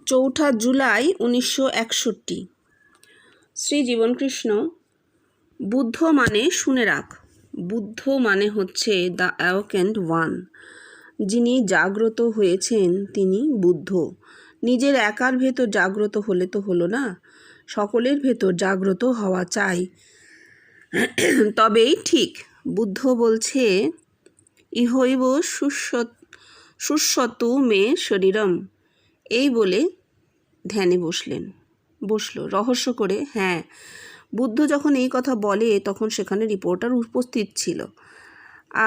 4 জুলাই 1961। শ্রী জীবনকৃষ্ণ। বুদ্ধ মানে শুনে রাখ, বুদ্ধ মানে হচ্ছে দ্য অ্যাওয়েকেন্ড ওয়ান। যিনি জাগ্রত হয়েছেন তিনি বুদ্ধ। নিজের একার ভেতর জাগ্রত হলে তো হলো না, সকলের ভেতর জাগ্রত হওয়া চাই, তবেই ঠিক। বুদ্ধ বলছে ইহৈব সুস্বতু মে শরীরম। এই বলে ধ্যানে বসলো রহস্য করে। হ্যাঁ, বুদ্ধ যখন এই কথা বলে তখন সেখানে রিপোর্টার উপস্থিত ছিল,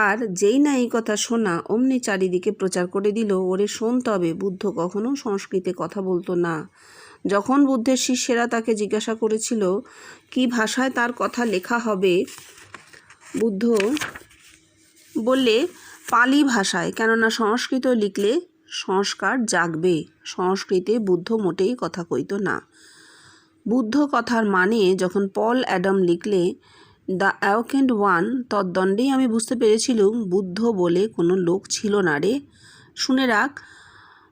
আর যেই না এই কথা শোনা অমনি চারিদিকে প্রচার করে দিল, ওরে শোন, তবে বুদ্ধ কখনো সংস্কৃতে কথা বলতো না। যখন বুদ্ধের শিষ্যেরা তাকে জিজ্ঞাসা করেছিল কি ভাষায় তার কথা লেখা হবে, বুদ্ধ বললে পালি ভাষায়, কেননা সংস্কৃত লিখলে সংস্কার জাগবে। সংস্কৃতে বুদ্ধ মোটেই কথা কইত না। বুদ্ধ কথার মানে যখন পল অ্যাডাম লিখলে দ্য অ্যাওয়েকেন্ড ওয়ান, তদ্দণ্ডেই আমি বুঝতে পেরেছিলুম বুদ্ধ বলে কোনো লোক ছিল না রে। শুনে রাখ,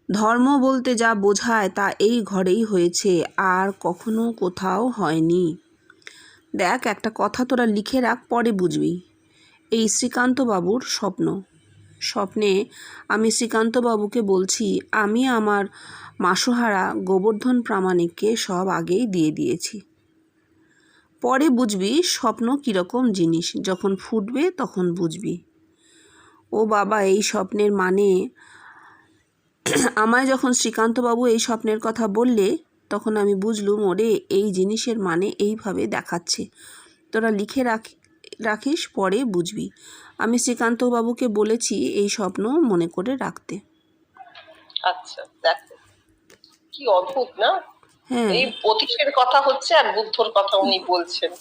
ধর্ম বলতে যা বোঝায় তা এই ঘরেই হয়েছে, আর কখনো কোথাও হয়নি। দেখ, একটা কথা তোরা লিখে রাখ, পরে বুঝবি। এই শ্রীকান্তবাবুর স্বপ্নে আমি শ্রীকান্তবাবুকে বলছি আমি আমার মাসোহারা গোবর্ধন প্রামাণিককে সব আগেই দিয়ে দিয়েছি। পরে বুঝবি স্বপ্ন কীরকম জিনিস, যখন ফুটবে তখন বুঝবি। ও বাবা, এই স্বপ্নের মানে আমায় যখন শ্রীকান্তবাবু এই স্বপ্নের কথা বললে তখন আমি বুঝলুম, ওরে এই জিনিসের মানে এইভাবে দেখাচ্ছে। তোরা লিখে রাখিস, পরে বুঝবি। আমি শ্রীকান্তবাবুকে বলেছি এই স্বপ্ন মনে করে রাখতে। আচ্ছা, দেখো কি অদ্ভুত না। হ্যাঁ, এই পথিকের কথা হচ্ছে আর বুদ্ধর কথা উনি বলছেন।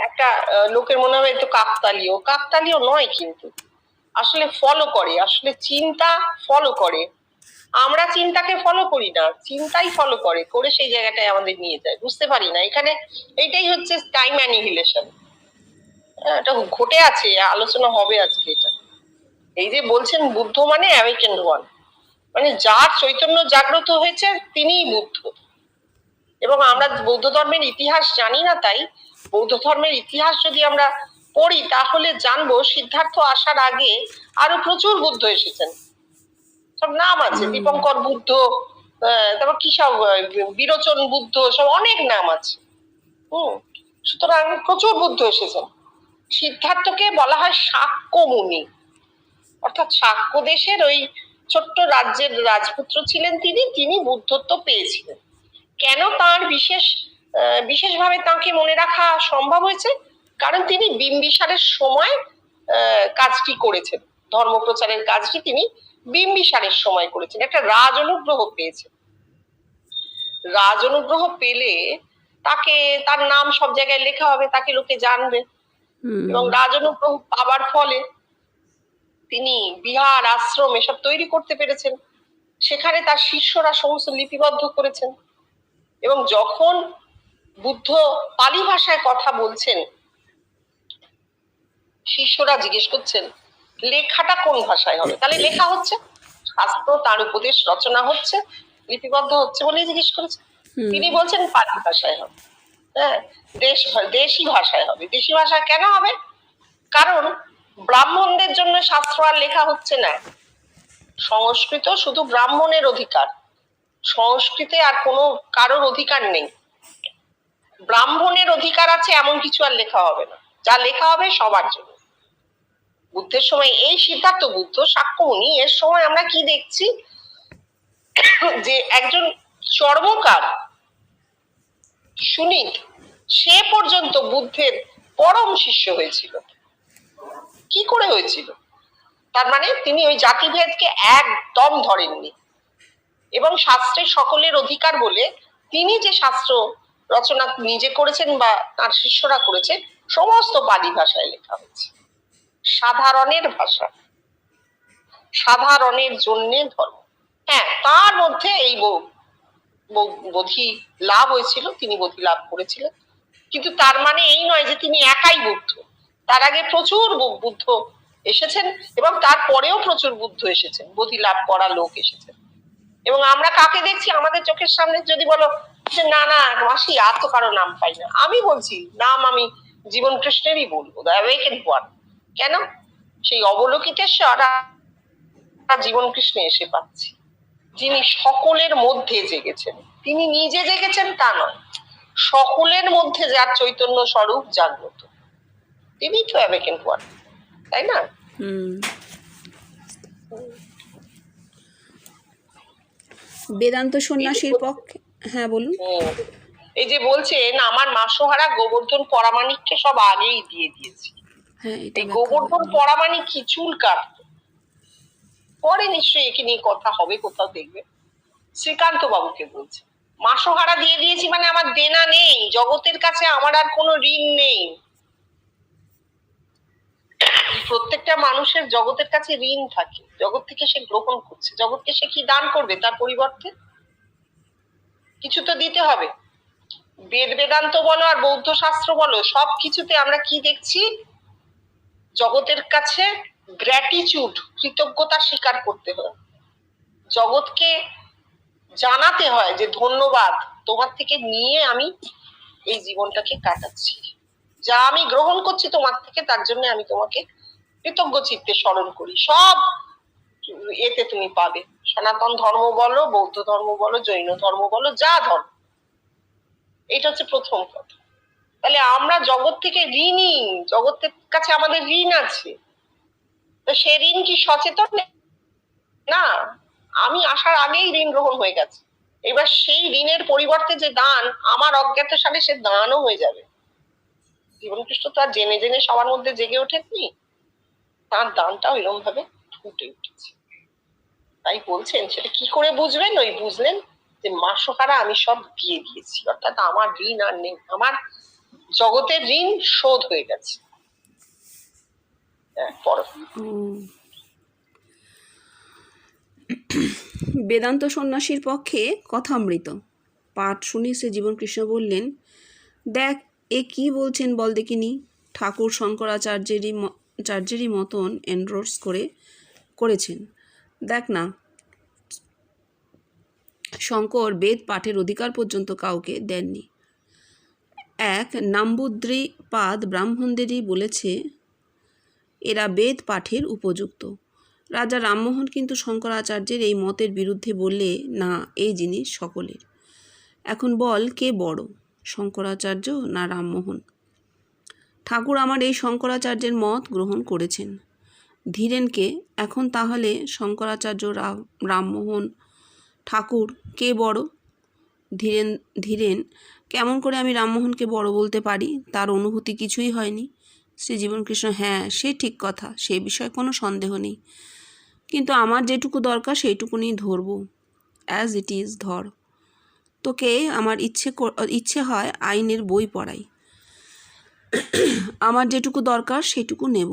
একটা লোকের মনে হবে একটু কাকতালীয় নয়, কিন্তু আসলে ফলো করে, আসলে চিন্তা ফলো করে। আমরা চিন্তাকে ফলো করি না, চিন্তাই ফলো করে সেই জায়গাটায় আমাদের নিয়ে যায়, বুঝতে পারি না। এখানে এইটাই হচ্ছে টাইম অ্যানিহিলেশন। এটা ঘটে আছে, আলোচনা হবে আজকে এটা। এই যে বলছেন বুদ্ধ মানে অ্যাওয়েকেন্ড ওয়ান, মানে যার চৈতন্য জাগ্রত হয়েছে তিনিই বুদ্ধ। এবং আমরা বৌদ্ধ ধর্মের ইতিহাস জানি না, তাই বৌদ্ধ ধর্মের ইতিহাস যদি আমরা পড়ি তাহলে জানবো সিদ্ধার্থ আসার আগে আরো প্রচুর বুদ্ধ এসেছেন। সব নাম আছে, দীপঙ্কর বুদ্ধ, তারপর কি সব বিরোচন বুদ্ধ, সব অনেক নাম আছে। সুতরাং প্রচুর বুদ্ধ এসেছেন। সিদ্ধার্থকে বলা হয় শাক্য মুনি, অর্থাৎ শাক্য দেশের ওই ছোট্ট রাজ্যের রাজপুত্র ছিলেন তিনি বুদ্ধত্ব পেয়েছিলেন। কেন তার বিশেষভাবে তাকে মনে রাখা সম্ভব হয়েছে? কারণ তিনি বিম্বিসারের সময় কাজটি করেছেন, ধর্মপ্রচারের কাজটি তিনি বিম্বিসারের সময় করেছেন। একটা রাজ অনুগ্রহ পেয়েছেন। রাজ অনুগ্রহ পেলে তার নাম সব জায়গায় লেখা হবে, তাকে লোকে জানবে। এবং রাজ অনুগ্রহ পাবার ফলে তিনি বিহার, আশ্রম এসব তৈরি করতে পেরেছেন। সেখানে তার শিষ্যরা সমস্ত লিপিবদ্ধ করেছেন। এবং যখন বুদ্ধ পালি ভাষায় কথা বলছেন, শিষ্যরা জিজ্ঞেস করছেন লেখাটা কোন ভাষায় হবে। তাহলে লেখা হচ্ছে, শাস্ত্র তার উপদেশ রচনা হচ্ছে, লিপিবদ্ধ হচ্ছে বলেই জিজ্ঞেস করেছে। তিনি বলছেন পালি ভাষায় হবে। হ্যাঁ, দেশি ভাষায় হবে। দেশি ভাষায় কেন হবে? কারণ ব্রাহ্মণদের জন্য শাস্ত্র আর লেখা হচ্ছে না। সংস্কৃত শুধু ব্রাহ্মণের অধিকার, সংস্কৃতে আর কোনো কারোর অধিকার নেই। ব্রাহ্মণের অধিকার আছে এমন কিছু আর লেখা হবে না, যা লেখা হবে সবার জন্য। বুদ্ধের সময় এই সিদ্ধার্থ বুদ্ধ শাক্যমুনি, এর সময় আমরা কি দেখছি যে একজন চর্মকার সুনীত, সে পর্যন্ত বুদ্ধের পরম শিষ্য হয়েছিল। কি করে হয়েছিল? তার মানে তিনি ওই জাতিভেদকে একদম ধরেননি, এবং শাস্ত্রের সকলের অধিকার বলে তিনি যে শাস্ত্র রচনা নিজে করেছেন বা তার শিষ্যরা করেছে, সমস্ত পালি ভাষায় লেখা হয়েছে। সাধারণের ভাষা, সাধারণের জন্যে ধর্ম। হ্যাঁ, তার মধ্যে এই বোধি লাভ হয়েছিল, তিনি বোধি লাভ করেছিলেন। কিন্তু তার মানে এই নয় যে তিনি একাই বুদ্ধ। তার আগে প্রচুর বুদ্ধ এসেছেন এবং তারপরেও প্রচুর বুদ্ধ এসেছেন, বোধি লাভ করা লোক এসেছেন। এবং আমরা কাকে দেখছি আমাদের চোখের সামনে? যদি বলো যে না না মাসি আর তো কারো নাম পাই না, আমি বলছি নাম আমি জীবন কৃষ্ণেরই বলবো, দ্য অ্যাওয়েকেন্ড ওয়ান। কেন? সেই অবলোকিতেশ্বর আর জীবন কৃষ্ণে এসে পাচ্ছি, যিনি সকলের মধ্যে জেগেছেন। তিনি নিজে জেগেছেন তা নয়, সকলের মধ্যে যার চৈতন্য স্বরূপ জাগ্রত, তিনি তো অ্যাওয়েকেন্ড ওয়ান, তাই না? বেদান্ত সন্ন্যাসীর পক্ষে, হ্যাঁ বলুন। এই যে বলছেন আমার মাসোহারা গোবর্ধন পরামানিককে সব আগেই দিয়ে দিয়েছি, এই গোবর্ধন পরামানিক কি চুল কাটতো? পরে নিশ্চয়ই একে নিয়ে কথা হবে, কোথাও দেখবে। শ্রীকান্ত বাবুকে বলছে মাসোহারা দিয়ে দিয়েছি, মানে আমার দেনা নেই, জগতের কাছে আমার আর কোনো ঋণ নেই। প্রত্যেকটা মানুষের জগতের কাছে ঋণ থাকে, জগৎ থেকে সে গ্রহণ করছে, জগৎকে সে কি দান করবে তার পরিবর্তে? কিছু তো দিতে হবে। বেদ বেদান্ত বলো আর বৌদ্ধ শাস্ত্র বলো, সব কিছুতে আমরা কি দেখছি? জগতের কাছে গ্র্যাটিচিউড, কৃতজ্ঞতা স্বীকার করতে হয়, জগৎকে জানাতে হয় যে ধন্যবাদ, তোমার থেকে নিয়ে আমি এই জীবনটাকে কাটাচ্ছি, যা আমি গ্রহণ করছি তোমার থেকে, তার জন্য আমি তোমাকে কৃতজ্ঞ চিত্তে স্মরণ করি। সব এতে তুমি পাবে, সনাতন ধর্ম বলো, বৌদ্ধ ধর্ম বলো, জৈন ধর্ম বলো, যা ধর্ম। এটা হচ্ছে প্রথম কথা। তাহলে আমরা জগৎ থেকে ঋণী, জগতের কাছে আমাদের ঋণ আছে। তো সে ঋণ কি সচেতন? না, আমি আসার আগেই ঋণ গ্রহণ হয়ে গেছে। এবার সেই ঋণের পরিবর্তে যে দান, আমার অজ্ঞাত সালে সে দানও হয়ে যাবে। জীবনকৃষ্ণ তো আর জেনে জেনে সবার মধ্যে জেগে ওঠেননি, তার দানটাও এরকম ভাবে ফুটে উঠেছে। তাই বলছেন সেটা কি করে বুঝবেন? ওই বুঝলেন যে মাসোহারা আমি সব দিয়ে দিয়েছি, অর্থাৎ আমার ঋণ আর নেই, আমার জগতের ঋণ শোধ হয়ে গেছে। বেদান্ত সন্ন্যাসীর পক্ষে কথামৃত পাঠ শুনে সে জীবনকৃষ্ণ বললেন, দেখ এ কি বলছেন বল দেখিনি। ঠাকুর শঙ্করাচার্যেরই মতন এন্ডোর্স করেছেন। দেখ না, শঙ্কর বেদ পাঠের অধিকার পর্যন্ত কাউকে দেননি। এক নাম্বুদ্রিপাদ ব্রাহ্মণদেরই বলেছে এরা বেদ পাঠের উপযুক্ত। রাজা রামমোহন কিন্তু শঙ্করাচার্যের এই মতের বিরুদ্ধে বললে, না, এই জিনিস সকলের। এখন বল কে বড়, শঙ্করাচার্য না রামমোহন? ঠাকুর আমার এই শঙ্করাচার্যের মত গ্রহণ করেছেন। ধীরেনকে এখন তাহলে শঙ্করাচার্য রামমোহন ঠাকুর কে বড়? ধীরেন কেমন করে আমি রামমোহনকে বড় বলতে পারি? তার অনুভূতি কিছুই হয়নি। শ্রী জীবনকৃষ্ণ, হ্যাঁ সে ঠিক কথা, সে বিষয়ে কোনো সন্দেহ নেই, কিন্তু আমার যেটুকু দরকার সেইটুকুনি ধরব। অ্যাজ ইট ইজ ধর। তোকে আমার ইচ্ছে হয় আইনের বই পড়াই, আমার যেটুকু দরকার সেটুকু নেব,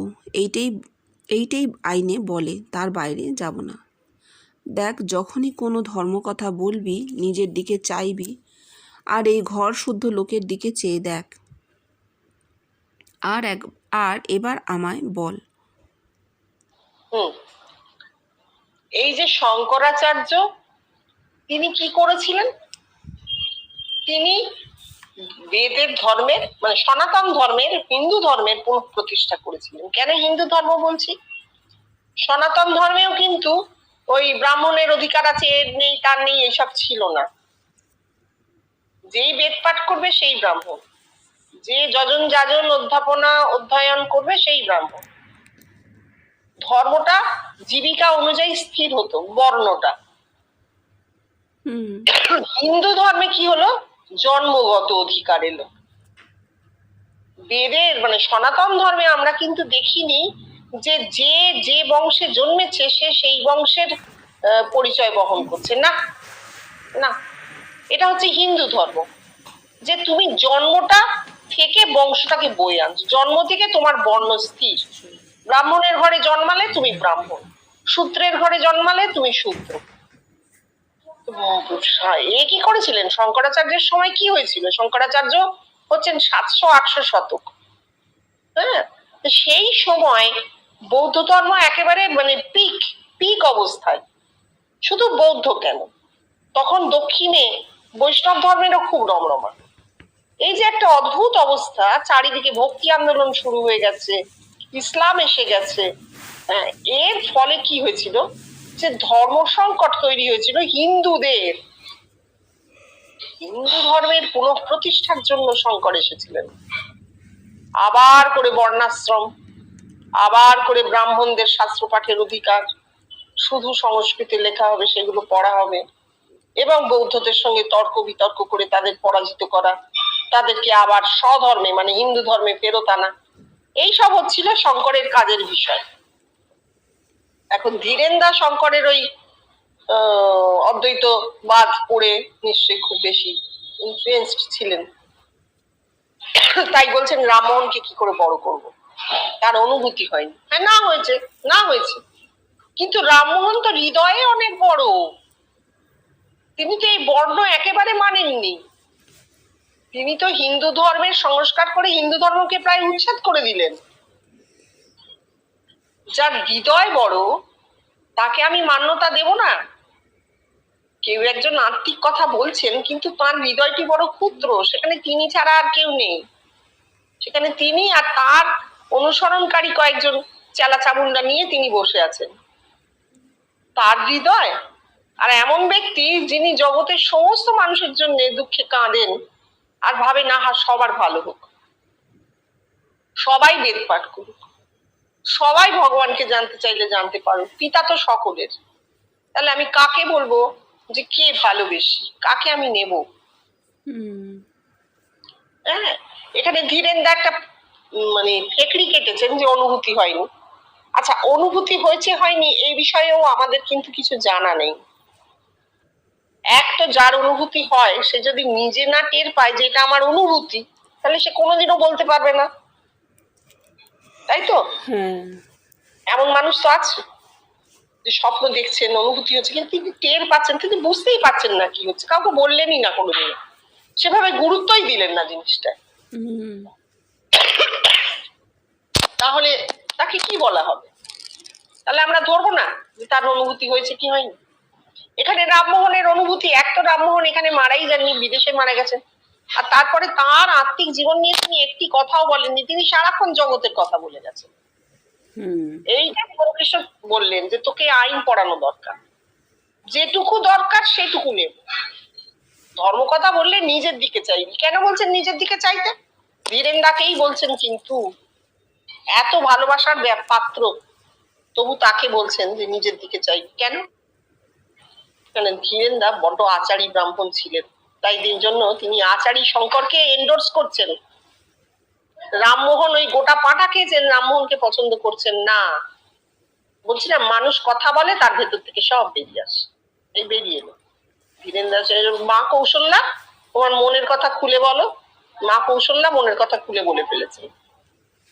এইটাই আইনে বলে, তার বাইরে যাব না। দেখ, যখনই কোনো ধর্মকথা বলবি নিজের দিকে চাইবি, আর এই ঘর শুদ্ধ লোকের দিকে চেয়ে দেখ। আর এবার আমায় বল। এই যে শঙ্করাচার্য, তিনি কি করেছিলেন? তিনি বেদের ধর্মের, মানে সনাতন ধর্মের, হিন্দু ধর্মের পুনঃপ্রতিষ্ঠা করেছিলেন। কেন হিন্দু ধর্ম বলছি? সনাতন ধর্মেও কিন্তু ওই ব্রাহ্মণের অধিকার আছে, এর নেই তার নেই এসব ছিল না। যেই বেদ পাঠ করবে সেই ব্রাহ্মণ, যে যজন যাজন অধ্যয়ন করবে সেই ব্রাহ্মণ। ধর্মটা জীবিকা অনুযায়ী স্থির হতো, বর্ণটা। হিন্দু ধর্মে কি হলো? জন্মগত অধিকার এলো। বেদের মানে সনাতন ধর্মে আমরা কিন্তু দেখিনি যে যে বংশে জন্মেছে সে সেই বংশের পরিচয় বহন করছে, না না। এটা হচ্ছে হিন্দু ধর্ম, যে তুমি জন্মটা থেকে বংশটাকে বয়ে আনছো, জন্ম থেকে তোমার বর্ণ স্থির। ব্রাহ্মণের ঘরে জন্মালে তুমি ব্রাহ্মণ, শূদ্রের ঘরে জন্মালে তুমি শূদ্র। এ কি করেছিলেন শঙ্করাচার্যের সময়? কি হয়েছিল? শঙ্করাচার্য হচ্ছেন 700-800 শতক। হ্যাঁ, সেই সময় বৌদ্ধ ধর্ম একেবারে মানে পিক অবস্থায়। শুধু বৌদ্ধ কেন, তখন দক্ষিণে বৈষ্ণব ধর্মেরও খুব রমরমা। এই যে একটা অদ্ভুত অবস্থা, চারিদিকে ভক্তি আন্দোলন শুরু হয়ে গেছে, ইসলাম এসে গেছে। এর ফলে কি হয়েছিল, যে ধর্ম সংকট তৈরি হয়েছিল হিন্দুদের। হিন্দু ধর্মের পুনঃপ্রতিষ্ঠার জন্য শঙ্কর এসেছিলেন। আবার করে বর্ণাশ্রম, আবার করে ব্রাহ্মণদের শাস্ত্র পাঠের অধিকার, শুধু সংস্কৃতে লেখা হবে, সেগুলো পড়া হবে, এবং বৌদ্ধদের সঙ্গে তর্ক বিতর্ক করে তাদের পরাজিত করা, তাদেরকে আবার স্বধর্মে মানে হিন্দু ধর্মে ফেরত আনা, এইসব হচ্ছিল শঙ্করের কাজের বিষয়। এখন ধীরেন দা শঙ্করের ওই অদ্বৈতবাদ পড়ে নিশ্চয়ই খুব বেশি ইনফ্লুয়েন্সড ছিলেন, তাই বলছেন রামমোহনকে কি করে বড় করব, তার অনুভূতি হয়নি। হ্যাঁ, না হয়েছে, কিন্তু রামমোহন তো হৃদয়ে অনেক বড়। তিনি তো এই বর্ণ একেবারে মানেননি। তিনি তো হিন্দু ধর্মের সংস্কার করে হিন্দু ধর্মকে প্রায় উচ্ছেদ করে দিলেন। যার হৃদয় বড় তাকে আমি মান্যতা দেব না? কেউ একজন আত্মিক কথা বলছেন, কিন্তু তার হৃদয়টি বড় ক্ষুদ্র, সেখানে তিনি ছাড়া আর কেউ নেই। সেখানে তিনি আর তার অনুসরণকারী কয়েকজন চেলা চামুন্ডা নিয়ে তিনি বসে আছেন। তার হৃদয়, আর এমন ব্যক্তি যিনি জগতের সমস্ত মানুষের জন্য দুঃখে কাঁদেন আর ভাবে না সবার ভালো হোক, সবাই বেদ পাঠ করুক, সবাই ভগবানকে জানতে চাইলে জানতে পারো, পিতা তো সকলের। তাহলে আমি কাকে বলবো যে কে ভালোবেসি, কাকে আমি নেব? হ্যাঁ, এখানে ধীরেন দা একটা মানে ফেকড়ি কেটেছেন যে অনুভূতি হয়নি। আচ্ছা, অনুভূতি হয়েছে হয়নি এই বিষয়েও আমাদের কিন্তু কিছু জানা নেই। এক তো যার অনুভূতি হয়, সে যদি নিজে না টের পায় যে এটা আমার অনুভূতি, তাহলে সে কোনোদিনও বলতে পারবে না, তাই তো? এমন মানুষ তো আছে যে স্বপ্ন দেখছেন, অনুভূতি হচ্ছে, কিন্তু তিনি টের পাচ্ছেন, তিনি বুঝতেই পারছেন না কি হচ্ছে, কাউকে বললেনই না কোনোদিন, সেভাবে গুরুত্বই দিলেন না জিনিসটা। তাহলে তাকে কি বলা হবে? তাহলে আমরা ধরবো না যে তার অনুভূতি হয়েছে কি হয়নি? এখানে রামমোহনের অনুভূতি, এক তো রামমোহন এখানে মারাই যাননি, বিদেশে মারা গেছেন, আর তারপরে তার আত্মিক জীবন নিয়ে তিনি একটি কথাও বলেননি, তিনি সারাক্ষণ জগতের কথা বলে গেছেন। এইটা কৃষ্ণ বললেন যে তোকে আইন পড়ানো দরকার, যেটুকু দরকার সেটুকু নেব। ধর্ম কথা বললে নিজের দিকে চাইবি। কেন বলছেন নিজের দিকে চাইতে? ধীরেন দাকেই বলছেন, কিন্তু এত ভালোবাসার পাত্র, তবু তাকে বলছেন যে নিজের দিকে চাইবি কেন? ধীরেন দা বড্ড আচারী ব্রাহ্মণ ছিলেন, তাই দিন জন্য তিনি আচারী শঙ্করকে এন্ডোর্স করছেন। রামমোহন ওই গোটা পাটা খেয়েছেন, রামমোহনকে পছন্দ করছেন না। বলছিলাম মানুষ কথা বলে, তার ভেতর থেকে সব বেরিয়ে আসে, এই বেরিয়ে এলো। ধীরেন দা, মা কৌশল্যা তোমার মনের কথা খুলে বলো, মা কৌশল্যা মনের কথা খুলে বলে ফেলেছেন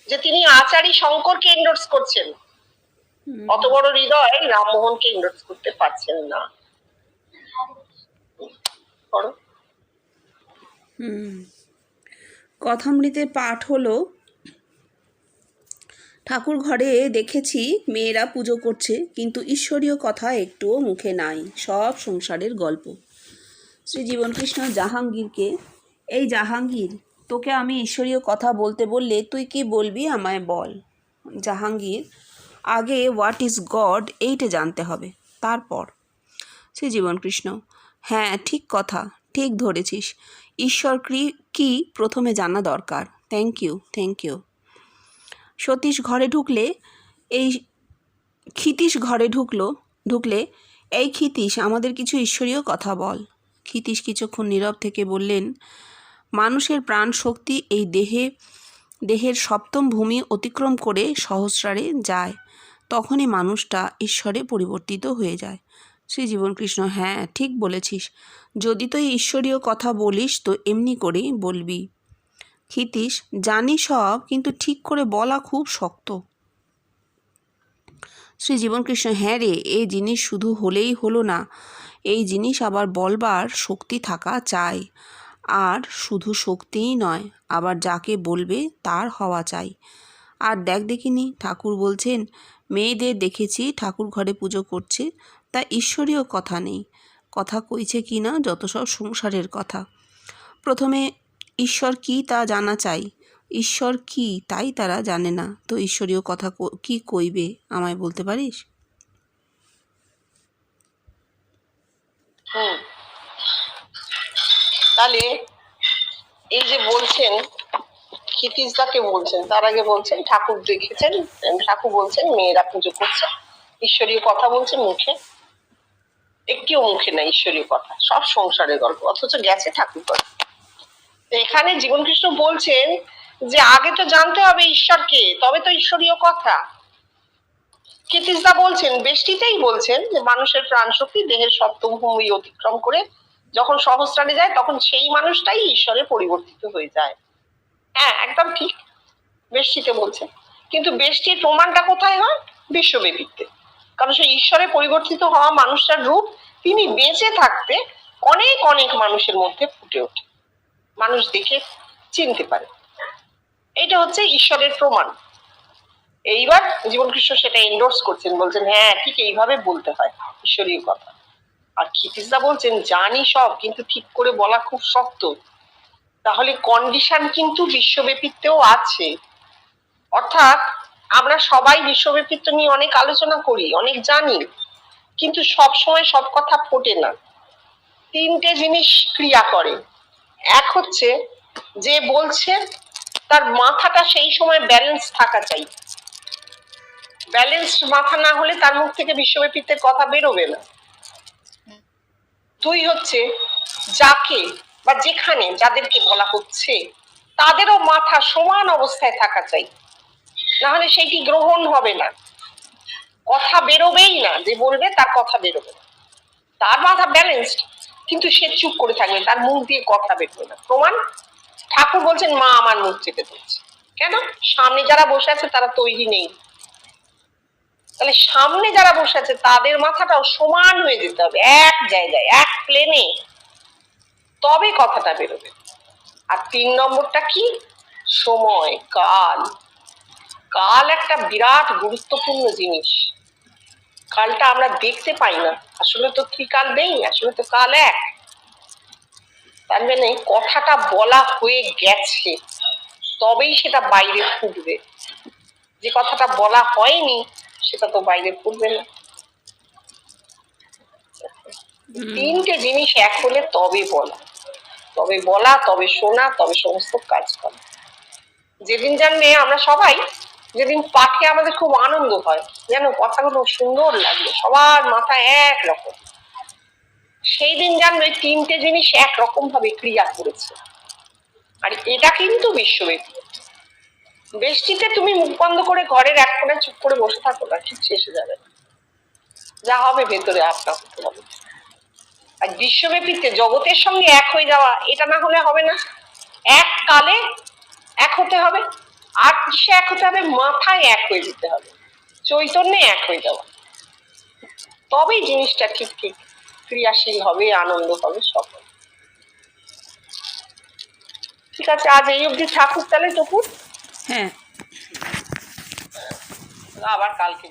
যে তিনি আচারী শঙ্করকে এন্ডোর্স করছেন। অত বড় হৃদয় রামমোহনকে এন্ডোর্স করতে পারছেন না। কথামৃতে পাঠ হলো, ঠাকুর ঘরে দেখেছি মেয়েরা পুজো করছে, কিন্তু ঈশ্বরীয় কথা একটুও মুখে নাই, সব সংসারের গল্প। শ্রী জীবনকৃষ্ণ জাহাঙ্গীরকে, এই জাহাঙ্গীর, তোকে আমি ঈশ্বরীয় কথা বলতে বললে তুই কি বলবি আমায় বল। জাহাঙ্গীর, আগে হোয়াট ইজ গড এইটা জানতে হবে, তারপর। শ্রী জীবনকৃষ্ণ, হ্যাঁ ঠিক কথা, ঠিক ধরেছিস, ঈশ্বর কি প্রথমে জানা দরকার। Thank you. সতীশ ঘরে ঢুকলে ক্ষিতীশ ঘরে ঢুকলে এই ক্ষিতীশ, আমাদের কিছু ঈশ্বরীয় কথা বল। ক্ষিতীশ কিছুক্ষণ নীরব থেকে বললেন, মানুষের প্রাণ শক্তি এই দেহের সপ্তম ভূমি অতিক্রম করে সহস্রারে যায়, তখনই মানুষটা ঈশ্বরে পরিবর্তিত হয়ে যায়। শ্রী জীবনকৃষ্ণ, হ্যাঁ ঠিক বলেছিস, যদি তুই ঈশ্বরীয় কথা বলিস তো এমনি করেই বলবি। ক্ষিতীশ, জানি সব, কিন্তু ঠিক করে বলা খুব শক্ত। শ্রী জীবনকৃষ্ণ, হ্যাঁ রে, এই জিনিস শুধু হলেই হলো না, এই জিনিস আবার বলবার শক্তি থাকা চাই, আর শুধু শক্তিই নয়, আবার যাকে বলবে তার হওয়া চাই। আর দেখিনি ঠাকুর বলছেন, মেয়েদের দেখেছি ঠাকুর ঘরে পুজো করছে, তা ঈশ্বরীয় কথা নেই, কথা কইছে কি না যত সব সংসারের কথা। প্রথমে ঈশ্বর কি তা জানা চাই, ঈশ্বর কি তাই তারা জানে না, তো ঈশ্বরীয় কথা কি কইবে আমায় বলতে পারিস? তাহলে এই যে বলছেন ক্ষিতিশদাকে বলছেন, তার আগে বলছেন ঠাকুর দেখেছেন, ঠাকুর বলছেন মেয়েরা পুজো করছে, ঈশ্বরীয় কথা বলছে মুখে, একটিও মুখে না ঈশ্বরীয় কথা, সব সংসারের গল্প, অথচ গেছে ঠাকুর করে। এখানে জীবনকৃষ্ণ বলছেন যে আগে তো জানতে হবে ঈশ্বরকে, তবে তো ঈশ্বরীয় কথা। ক্ষিতিশদা বলছেন, বেষ্টিতেই বলছেন যে মানুষের প্রাণ শক্তি দেহের সপ্তম ভূমি অতিক্রম করে যখন সহস্রারে যায় তখন সেই মানুষটাই ঈশ্বরে পরিবর্তিত হয়ে যায়। হ্যাঁ, একদম ঠিক, বেষ্টিতে বলছে। কিন্তু বেষ্টির প্রমাণটা কোথায় হয়? বিশ্বব্যাপীতে। কারণ সেই ঈশ্বরে পরিবর্তিত হওয়া মানুষটার রূপ তিনি বেঁচে থাকতে অনেক অনেক মানুষের মধ্যে ফুটে ওঠে, মানুষ দেখে চিনতে পারে। এটা হচ্ছে ঈশ্বরের প্রমাণ। এইবার জীবনকৃষ্ণ সেটা এন্ডোর্স করছেন, বলছেন হ্যাঁ ঠিক এইভাবে বলতে হয় ঈশ্বরীয় কথা। আর ক্ষিতিশদা বলছেন জানি সব, কিন্তু ঠিক করে বলা খুব শক্ত। তাহলে কন্ডিশন কিন্তু বিশ্বব্যাপীতেও আছে। অর্থাৎ আমরা সবাই বিশ্বব্যাপীত্ব নিয়ে অনেক আলোচনা করি, অনেক জানি, কিন্তু সব সময় সব কথা ফোটে না। তিনটে জিনিস ক্রিয়া করে। এক হচ্ছে যে বলছে তার মাথাটা সেই সময় ব্যালেন্স থাকা চাই, ব্যালেন্স মাথা না হলে তার মুখ থেকে বিশ্বব্যাপীত্বের কথা বেরোবে না। দুই হচ্ছে যাকে বা যেখানে যাদেরকে বলা হচ্ছে তাদেরও মাথা সমান অবস্থায় থাকা চাই, না হলে সেইটি গ্রহণ হবে না, কথা বেরোবেই না, যে বলবে তার কথা বেরোবে না। তার মাথা ব্যালেন্সড, কিন্তু সে চুপ করে থাকবে, তার মুখ দিয়ে কথা বেরোবে না। প্রমাণ ঠাকুর বলছেন মা আমার মুখ চেপে ধরছে। কেন? সামনে যারা বসে আছে তারা তৈরি নেই। তাহলে সামনে যারা বসে আছে তাদের মাথাটাও সমান হয়ে যেতে হবে, এক জায়গায়, এক প্লেনে, তবে কথাটা বেরোবে। আর তিন নম্বরটা কি? সময়, কাল। কাল একটা বিরাট গুরুত্বপূর্ণ জিনিস। কালটা আমরা দেখতে পাই না, আসলে তো ত্রিকাল নেই, আসলে তো কাল এক। তার মানে কথাটা বলা হয়ে গেছে, তবেই সেটা বাইরে ফুটবে। যে কথাটা বলা হয়নি সেটা তো বাইরে ফুটবে না। তিনটে জিনিস এক হলে তবে বলা, তবে বলা, তবে শোনা, তবে সমস্ত কাজ করা। যেদিন জানবে আমরা সবাই, যেদিন পাঠে আমাদের খুব আনন্দ হয়, যেন কথাগুলো সুন্দর লাগলো, সবার মাথায় একরকম, সেই দিন জানবে তিনটে জিনিস একরকম ভাবে ক্রিয়া করেছে। আর এটা কিন্তু বিশ্বব্যাপী। বৃষ্টিতে তুমি মুখ বন্ধ করে ঘরের এক কোণে চুপ করে বসে থাকো না, ঠিক শেষে যাবে না, যা হবে ভেতরে আপনা হতে হবে। আর বিশ্বব্যাপীতে জগতের সঙ্গে এক হয়ে যাওয়া, এটা না হলে হবে না। এক কালে এক হতে হবে, আর কিসে এক হতে হবে? মাথায় এক হয়ে যেতে হবে, চৈতন্যে এক হয়ে যাওয়া, তবেই জিনিসটা ঠিক ঠিক ক্রিয়াশীল হবে, আনন্দ হবে, সব হবে। ঠিক আছে, আজ এই অবধি থাকুক তাহলে টুকুর। হ্যাঁ, আবার কালকে